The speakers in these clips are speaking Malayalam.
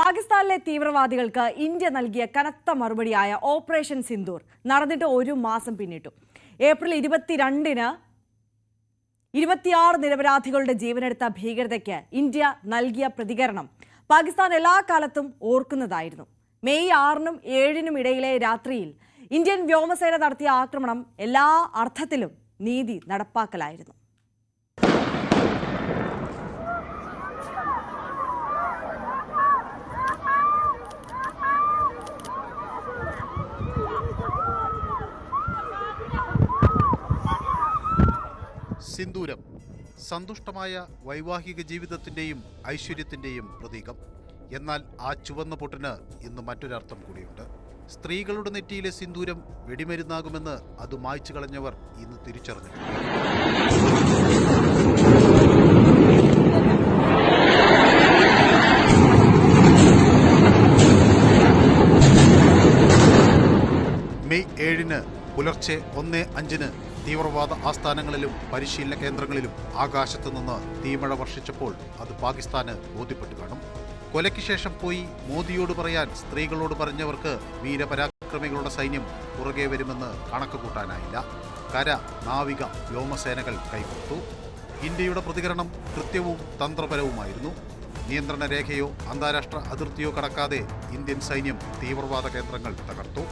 പാകിസ്ഥാനിലെ തീവ്രവാദികൾക്ക് ഇന്ത്യ നൽകിയ കനത്ത മറുപടിയായ ഓപ്പറേഷൻ സിന്ദൂർ നടന്നിട്ട് ഒരു മാസം പിന്നിട്ടു. ഏപ്രിൽ 22-ന് 26 നിരപരാധികളുടെ ജീവനെടുത്ത ഭീകരതയ്ക്ക് ഇന്ത്യ നൽകിയ പ്രതികരണം പാകിസ്ഥാൻ എല്ലാ കാലത്തും ഓർക്കുന്നതായിരുന്നു. മെയ് 6-നും 7-നും ഇടയിലെ രാത്രിയിൽ ഇന്ത്യൻ വ്യോമസേന നടത്തിയ ആക്രമണം എല്ലാ അർത്ഥത്തിലും നീതി നടപ്പാക്കലായിരുന്നു. സിന്ദൂരം സന്തുഷ്ടമായ വൈവാഹിക ജീവിതത്തിൻ്റെയും ഐശ്വര്യത്തിൻ്റെയും പ്രതീകം. എന്നാൽ ആ ചുവന്ന പൊട്ടിന് ഇന്ന് മറ്റൊരർത്ഥം കൂടിയുണ്ട്. സ്ത്രീകളുടെ നെറ്റിയിലെ സിന്ദൂരം വെടിമരുന്നാകുമെന്ന് അത് മായ്ച്ചു കളഞ്ഞവർ ഇന്ന് തിരിച്ചറിഞ്ഞിട്ടുണ്ട്. മെയ് 7-ന് പുലർച്ചെ 1:05-ന് തീവ്രവാദ ആസ്ഥാനങ്ങളിലും പരിശീലന കേന്ദ്രങ്ങളിലും ആകാശത്തു നിന്ന് തീമഴ വർഷിച്ചപ്പോൾ അത് പാകിസ്ഥാന് ബോധ്യപ്പെട്ടു കാണും. കൊലയ്ക്ക് ശേഷം പോയി മോദിയോട് പറയാൻ സ്ത്രീകളോട് പറഞ്ഞവർക്ക് വീരപരാക്രമികളുടെ സൈന്യം പുറകെ വരുമെന്ന് കണക്ക് കൂട്ടാനായില്ല. കര, നാവിക, വ്യോമസേനകൾ കൈകോർത്തു. ഇന്ത്യയുടെ പ്രതികരണം കൃത്യവും തന്ത്രപരവുമായിരുന്നു. നിയന്ത്രണ രേഖയോ അന്താരാഷ്ട്ര അതിർത്തിയോ കടക്കാതെ ഇന്ത്യൻ സൈന്യം തീവ്രവാദ കേന്ദ്രങ്ങൾ തകർത്തു.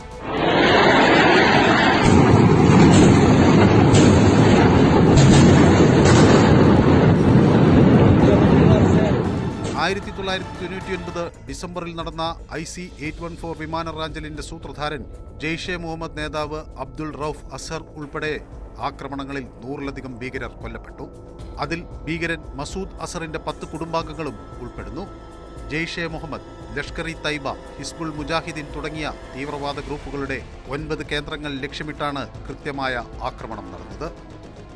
1999 ഡിസംബറിൽ നടന്ന IC-814 വിമാന റാഞ്ചലിന്റെ സൂത്രധാരൻ ജെയ്ഷെ മുഹമ്മദ് നേതാവ് അബ്ദുൾ റൌഫ് അസ്ഹർ ഉൾപ്പെടെ ആക്രമണങ്ങളിൽ 100-ലധികം ഭീകരർ കൊല്ലപ്പെട്ടു. അതിൽ ഭീകരൻ മസൂദ് അസറിന്റെ 10 കുടുംബാംഗങ്ങളും ഉൾപ്പെടുന്നു. ജെയ്ഷെ മുഹമ്മദ്, ലഷ്കർ-ഇ തൈബ, ഹിസ്ബുൾ മുജാഹിദീൻ തുടങ്ങിയ തീവ്രവാദ ഗ്രൂപ്പുകളുടെ 9 കേന്ദ്രങ്ങൾ ലക്ഷ്യമിട്ടാണ് കൃത്യമായ ആക്രമണം നടന്നത്.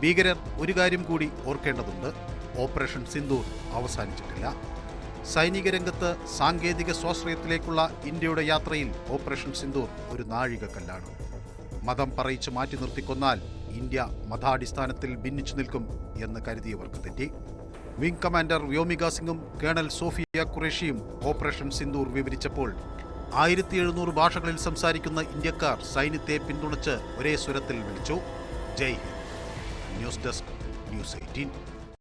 ഭീകരർ ഒരു കാര്യം കൂടി ഓർക്കേണ്ടതുണ്ട്: ഓപ്പറേഷൻ സിന്ദൂർ അവസാനിച്ചിട്ടില്ല. സൈനിക രംഗത്ത് സാങ്കേതിക സ്വാശ്രയത്തിലേക്കുള്ള ഇന്ത്യയുടെ യാത്രയിൽ ഓപ്പറേഷൻ സിന്ദൂർ ഒരു നാഴികക്കല്ലാണ്. മതം പറയിച്ച് മാറ്റി നിർത്തിക്കൊന്നാൽ ഇന്ത്യ മതാടിസ്ഥാനത്തിൽ ഭിന്നിച്ചു നിൽക്കും എന്ന് കരുതിയവർക്ക് തെറ്റി. വിംഗ് കമാൻഡർ വ്യോമിക സിംഗും കേണൽ സോഫിയ ഖുറേഷിയും ഓപ്പറേഷൻ സിന്ദൂർ വിവരിച്ചപ്പോൾ 1700 ഭാഷകളിൽ സംസാരിക്കുന്ന ഇന്ത്യക്കാർ സൈന്യത്തെ പിന്തുണച്ച് ഒരേ സ്വരത്തിൽ വിളിച്ചു: Jai Hind. News desk, news 18.